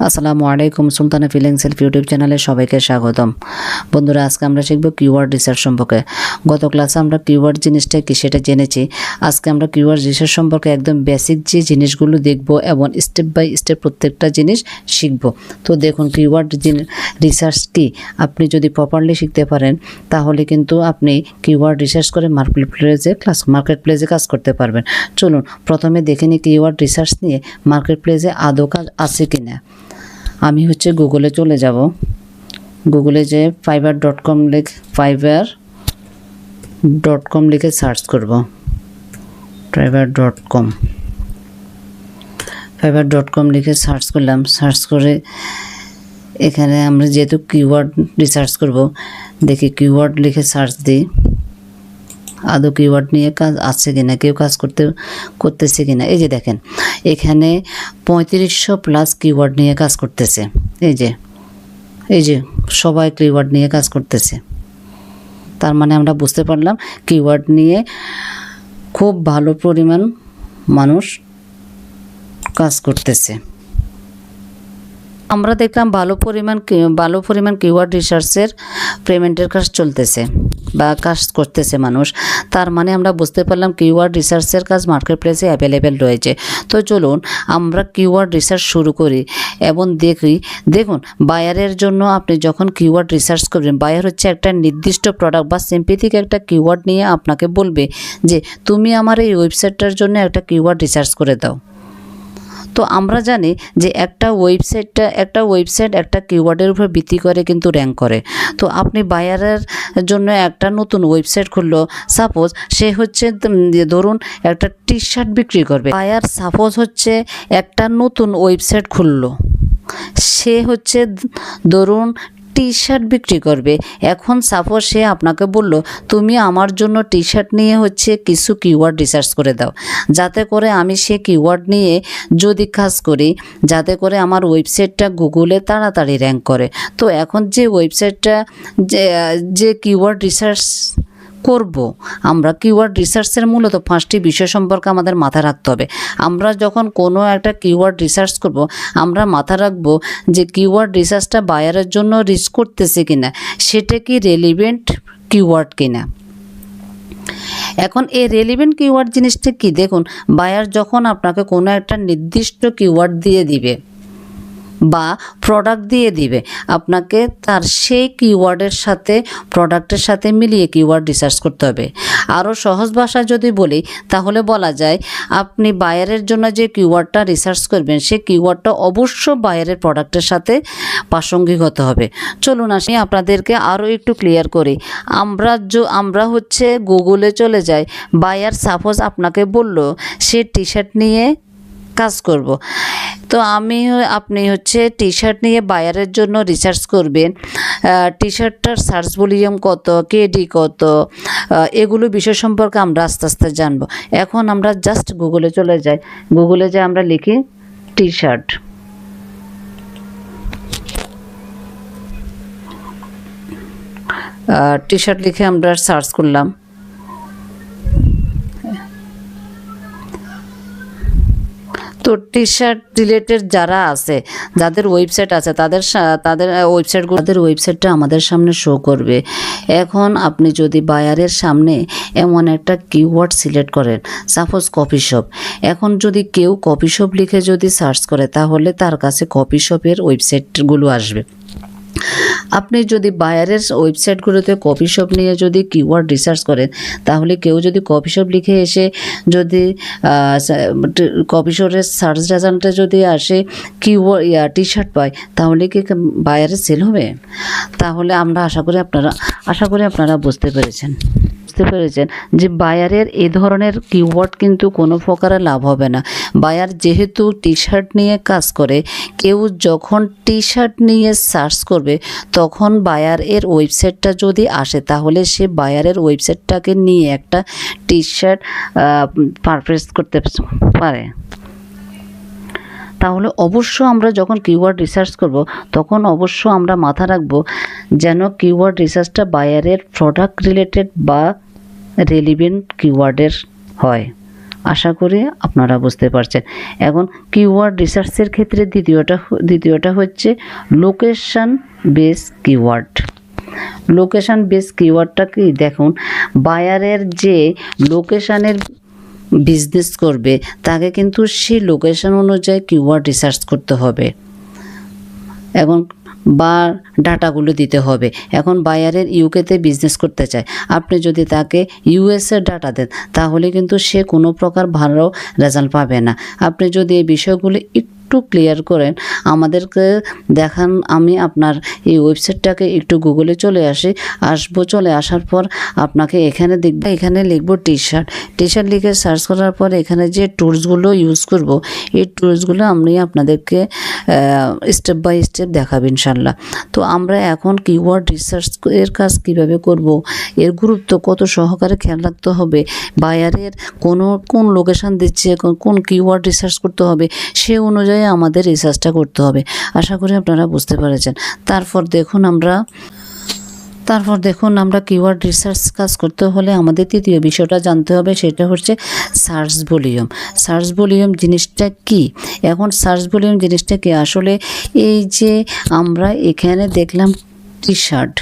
আসসালামু আলাইকুম, Sultana feelings self YouTube চ্যানেলে সবাইকে স্বাগতম। বন্ধুরা, আজকে আমরা শিখব কিওয়ার্ড রিসার্চ সম্পর্কে। গত ক্লাসে আমরা কিওয়ার্ড জিনিসটা কি সেটা জেনেছি। আজকে আমরা কিওয়ার্ড রিসার্চ সম্পর্কে একদম বেসিক যে জিনিসগুলো দেখব এবং স্টেপ বাই স্টেপ প্রত্যেকটা জিনিস শিখব। তো দেখুন, কিওয়ার্ড রিসার্চ কি আপনি যদি প্রপারলি শিখতে পারেন তাহলে কিন্তু আপনি কিওয়ার্ড রিসার্চ করে মার্কেট প্লেসে কাজ করতে পারবেন। চলুন প্রথমে দেখে নিই কিওয়ার্ড রিসার্চ নিয়ে মার্কেট প্লেসে আদৌ কাজ আছে কিনা। আমি গুগলে চলে যাব। গুগলে যে fiverr.com লিখে সার্চ করব। fiverr.com লিখে সার্চ করলাম। সার্চ করে এখানে আমরা যেহেতু কিওয়ার্ড রিসার্চ করব, দেখি কিওয়ার্ড লিখে সার্চ দিই আদৌ কিওয়ার্ড নিয়ে কাজ আছে কিনা, কেউ কাজ করতেছে কিনা। এই যে দেখেন, এখানে 3500 প্লাস কিওয়ার্ড নিয়ে কাজ করতেছে। এই যে সবাই কিওয়ার্ড নিয়ে কাজ করতেছে। তার মানে আমরা বুঝতে পারলাম কিওয়ার্ড নিয়ে খুব ভালো পরিমাণ মানুষ কাজ করতেছে। আমরা দেখলাম ভালো পরিমাণ কিওয়ার্ড রিসার্চের পেমেন্টের কাজ চলতেছে বা কাজ করতেছে মানুষ। তার মানে আমরা বুঝতে পারলাম কিওয়ার্ড রিসার্চের কাজ মার্কেট প্লেসে অ্যাভেলেবেল রয়েছে। তো চলুন আমরা কিওয়ার্ড রিসার্চ শুরু করি এবং দেখুন বায়ারের জন্য আপনি যখন কিওয়ার্ড রিসার্চ করবেন, বায়ার হচ্ছে একটা নির্দিষ্ট প্রোডাক্ট বা সিম্পেথিক একটা কিওয়ার্ড নিয়ে আপনাকে বলবে যে তুমি আমার এই ওয়েবসাইটটার জন্য একটা কিওয়ার্ড রিসার্চ করে দাও। তো আমরা জানি যে একটা ওয়েবসাইট একটা কিওয়ার্ডের উপর ভিত্তি করে কিন্তু র্যাঙ্ক করে। তো আপনি বায়ারের জন্য একটা নতুন ওয়েবসাইট খুললো, সাপোজ সে হচ্ছে ধরুন একটা টি শার্ট বিক্রি করবে। বায়ার সাপোজ হচ্ছে একটা নতুন ওয়েবসাইট খুললো, সে হচ্ছে ধরুন টি শার্ট বিক্রি করবে। এখন সাপোজ সে আপনাকে বলল তুমি আমার জন্য টি শার্ট নিয়ে কিছু কিওয়ার্ড রিসার্চ করে দাও, যাতে করে আমি সে কিওয়ার্ড নিয়ে যদি কাজ করি, যাতে করে আমার ওয়েবসাইটটা গুগলে তাড়াতাড়ি র্যাঙ্ক করে। তো এখন যে ওয়েবসাইটটা যে কিওয়ার্ড রিসার্চ করব, আমরা কিওয়ার্ড রিসার্চের মূলত 5টি বিষয় সম্পর্কে আমাদের মাথায় রাখতে হবে। আমরা যখন কোনো একটা কিওয়ার্ড রিসার্চ করব, আমরা মাথায় রাখবো যে কিওয়ার্ড রিসার্চটা বায়ারের জন্য রিচ করতেছে কিনা, সেটা কি রেলিভেন্ট কিওয়ার্ড কিনা। এখন এই রেলিভেন্ট কিওয়ার্ড জিনিসটা কি, দেখুন বায়ার যখন আপনাকে কোনো একটা নির্দিষ্ট কিওয়ার্ড দিয়ে দিবে বা প্রোডাক্ট দিয়ে দিবে, আপনাকে তার সেই কিওয়ার্ডের সাথে প্রোডাক্টের সাথে মিলিয়ে কিওয়ার্ড রিসার্চ করতে হবে। আরও সহজ ভাষায় যদি বলি তাহলে বলা যায় আপনি বায়ারের জন্য যে কিওয়ার্ডটা রিসার্চ করবেন সেই কিওয়ার্ডটা অবশ্য বায়ারের প্রোডাক্টের সাথে প্রাসঙ্গিক হতে হবে। চলুন আসি আপনাদেরকে আরও একটু ক্লিয়ার করি। আমরা গুগলে চলে যাই। বায়ার সাপোজ আপনাকে বলল সে টি শার্ট নিয়ে কাজ করব। তো আপনি টি শার্ট নিয়ে বায়ারের জন্য রিসার্চ করবেন। টি শার্টটার সার্চ ভলিউম কত, কেডি কত, এগুলো বিষয় সম্পর্কে আমরা আস্তে আস্তে জানবো। এখন আমরা জাস্ট গুগলে চলে যাই। গুগলে যে আমরা লিখি টি শার্ট লিখে আমরা সার্চ করলাম। তো টি শার্ট রিলেটেড যারা আছে, যাদের ওয়েবসাইট আছে, তাদের ওয়েবসাইটটা আমাদের সামনে শো করবে। এখন আপনি যদি বায়ারের সামনে এমন একটা কিওয়ার্ড সিলেক্ট করেন, সাপোজ কফি শপ। এখন যদি কেউ কফি শপ লিখে যদি সার্চ করে তাহলে তার কাছে কফি শপের ওয়েবসাইটগুলো আসবে। আপনি যদি বায়ারের ওয়েবসাইটগুলোতে কফি শপ নিয়ে যদি কিওয়ার্ড রিসার্চ করেন, তাহলে কেউ যদি কফি শপ লিখে এসে যদি কফি শপের সার্চ রেজাল্টে যদি আসে কিওয়ার্ড টি শার্ট পায়, তাহলে কি বায়ারের সেল হবে? তাহলে আমরা আশা করি আপনারা বুঝতে পেরেছেন যে বায়ারের এই ধরনের কিওয়ার্ড কিন্তু কোনো প্রকারে লাভ হবে না। বায়ার যেহেতু টি শার্ট নিয়ে কাজ করে, কেউ যখন টি শার্ট নিয়ে সার্চ করবে তখন বায়ার এর ওয়েবসাইটটা যদি আসে, তাহলে সে বায়ারের ওয়েবসাইটটাকে নিয়ে একটা টি শার্ট পারচেজ করতে পারে। তাহলে অবশ্য আমরা যখন কিওয়ার্ড রিসার্চ করব তখন অবশ্য আমরা মাথা রাখব যেন কিওয়ার্ড রিসার্চটা বায়ারের প্রোডাক্ট রিলেটেড বা রেলিভেন্ট কিওয়ার্ডের হয়। আশা করি আপনারা বুঝতে পারছেন। এখন কিওয়ার্ড রিসার্চের ক্ষেত্রে দ্বিতীয়টা হচ্ছে location base keyword. Location base কিওয়ার্ডটা কি, দেখুন বায়ারের যে লোকেশানের বিজনেস করবে তাকে কিন্তু সেই লোকেশন অনুযায়ী কিওয়ার্ড রিসার্চ করতে হবে এবং বা ডাটাগুলো দিতে হবে। এখন বায়ারের ইউকেতে বিজনেস করতে চায়, আপনি যদি তাকে ইউএসের ডাটা দেন তাহলে কিন্তু সে কোনো প্রকার ভালো রেজাল্ট পাবে না। আপনি যদি এই বিষয়গুলো একটু ক্লিয়ার করেন, আমাদেরকে দেখান, আমি আপনার এই ওয়েবসাইটটাকে একটু গুগলে চলে চলে আসার পর আপনাকে এখানে দেখব, এখানে লিখব টি শার্ট লিখে সার্চ করার পর এখানে যে টুলসগুলো ইউজ করব এই টুলসগুলো আমি আপনাদেরকে স্টেপ বাই স্টেপ দেখাবো ইনশাল্লাহ। তো আমরা এখন কিওয়ার্ড রিসার্চ এর কাজ কিভাবে করব, এর গুরুত্ব কত সহকারে খেয়াল রাখতে হবে, বায়ারের কোন লোকেশন দিচ্ছে, কোন কিওয়ার্ড রিসার্চ করতে হবে, সে অনুযায়ী আমাদের রিসার্চটা করতে হবে। আশা করি আপনারা বুঝতে পেরেছেন। তারপর দেখুন আমরা কিওয়ার্ড রিসার্চ কাজ করতে হলে আমাদের তৃতীয় বিষয়টা জানতে হবে, সেটা হচ্ছে সার্চ ভলিউম জিনিসটা কি। এখন সার্চ ভলিউম জিনিসটা কি, আসলে এই যে আমরা এখানে দেখলাম টি শার্ট,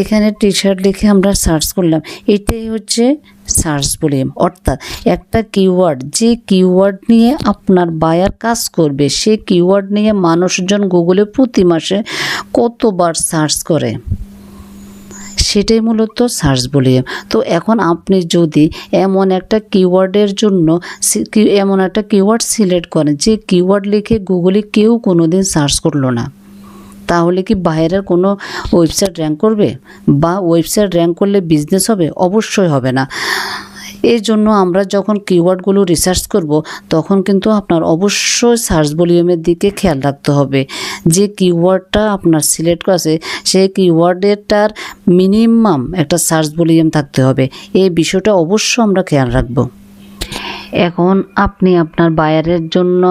এখানে টি শার্ট লিখে আমরা সার্চ করলাম, এটাই হচ্ছে সার্চ ভলিউম। অর্থাৎ একটা কিওয়ার্ড, যে কিওয়ার্ড নিয়ে আপনার বায়ার কাজ করবে, সেই কিওয়ার্ড নিয়ে মানুষজন গুগলে প্রতি মাসে কতবার সার্চ করে, সেটাই মূলত সার্চ ভলিউম। তো এখন আপনি যদি এমন একটা কিওয়ার্ডের জন্য এমন একটা কিওয়ার্ড সিলেক্ট করেন যে কিওয়ার্ড লিখে গুগলে কেউ কোনোদিন সার্চ করলো না, তাহলে কি বাইরের কোনো ওয়েবসাইট র্যাঙ্ক করবে? বা ওয়েবসাইট র্যাঙ্ক করলে বিজনেস হবে? অবশ্যই হবে না। এই জন্য আমরা যখন কিওয়ার্ডগুলো রিসার্চ করব তখন কিন্তু আপনার অবশ্যই সার্চ ভলিউমের দিকে খেয়াল রাখতে হবে। যে কিওয়ার্ডটা আপনার সিলেক্ট করেছে সেই কিওয়ার্ডেরটার মিনিমাম একটা সার্চ ভলিউম থাকতে হবে, এই বিষয়টা অবশ্যই আমরা খেয়াল রাখব। এখন আপনি আপনার বায়ারের জন্য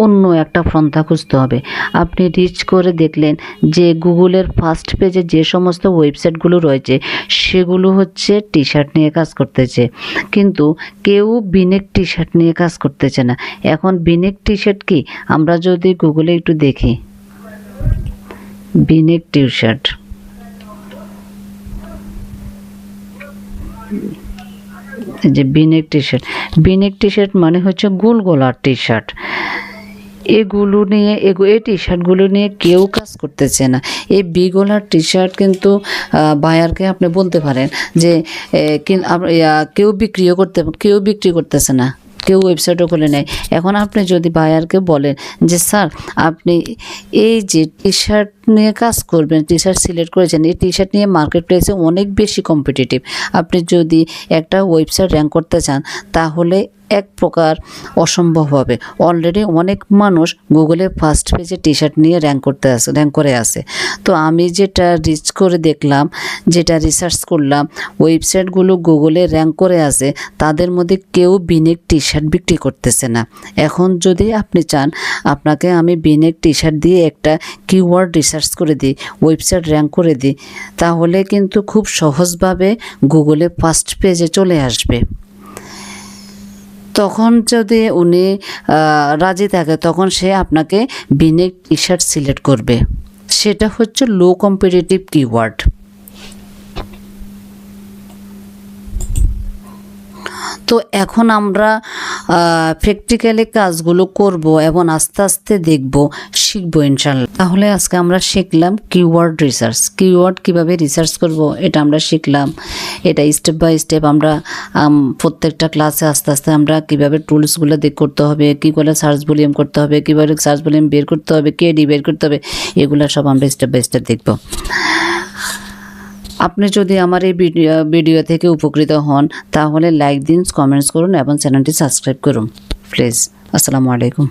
অন্য একটা পন্থা খুঁজতে হবে। আপনি রিচ করে দেখলেন যে গুগলের ফার্স্ট পেজে যে সমস্ত ওয়েবসাইটগুলো রয়েছে সেগুলো হচ্ছে টি শার্ট নিয়ে কাজ করতেছে, কিন্তু কেউ বিনেক টি শার্ট নিয়ে কাজ করতেছে না। এখন বিনেক টি শার্ট কি, আমরা যদি গুগলে একটু দেখি, বিনেক টি শার্ট, যে বিনেক টি শার্ট মানে হচ্ছে গোল গলার টি শার্ট। এগুলো নিয়ে এই টি শার্টগুলো নিয়ে কেউ কাজ করতেছে না। এই বিগলার টি শার্ট কিন্তু বায়ারকে আপনি বলতে পারেন যে কেউ বিক্রি করতেছে না, কেউ ওয়েবসাইটও খুলে নেয়। এখন আপনি যদি বায়ারকে বলেন যে স্যার আপনি এই যে টি শার্ট নিয়ে কাজ করবেন, টি শার্ট সিলেক্ট করেছেন, এই টি শার্ট নিয়ে মার্কেট প্লেসে অনেক বেশি কম্পিটিটিভ, আপনি যদি একটা ওয়েবসাইট র্যাঙ্ক করতে চান তাহলে এক প্রকার অসম্ভব হবে। অলরেডি অনেক মানুষ গুগলে ফার্স্ট পেজে টি শার্ট নিয়ে র্যাঙ্ক করে আসে। তো আমি যেটা রিচ করে দেখলাম, যেটা রিসার্চ করলাম, ওয়েবসাইটগুলো গুগলে র্যাঙ্ক করে আসে তাদের মধ্যে কেউ বিনেক টি শার্ট বিক্রি করতেছে না। এখন যদি আপনি চান আপনাকে আমি বিনেক টি শার্ট দিয়ে একটা কিওয়ার্ড রিসার্চ করে দিই, ওয়েবসাইট র্যাঙ্ক করে দিই, তাহলে কিন্তু খুব সহজভাবে গুগলে ফার্স্ট পেজে চলে আসবে। তখন যদি উনি রাজি থাকে তখন সে আপনাকে বিনেক টি শার্ট সিলেক্ট করবে, সেটা হচ্ছে লো কম্পিটিটিভ কিওয়ার্ড। তো এখন আমরা প্র্যাকটিক্যালি কাজগুলো করব এবং আস্তে আস্তে শিখবো ইনশাল্লাহ। তাহলে আজকে আমরা শিখলাম কিওয়ার্ড রিসার্চ, কিওয়ার্ড কিভাবে রিসার্চ করব এটা আমরা শিখলাম। এটা স্টেপ বাই স্টেপ আমরা প্রত্যেকটা ক্লাসে আস্তে আস্তে আমরা কীভাবে টুলসগুলো করতে হবে, কী করে সার্চ ভলিউম করতে হবে, কীভাবে সার্চ ভলিউম বের করতে হবে, কেডি বের করতে হবে, এগুলো সব আমরা স্টেপ বাই স্টেপ দেখব। আপনি যদি আমার এই ভিডিও থেকে উপকৃত হন তাহলে লাইক দিন, কমেন্টস করুন এবং চ্যানেলটি সাবস্ক্রাইব করুন প্লিজ। আসসালামু আলাইকুম।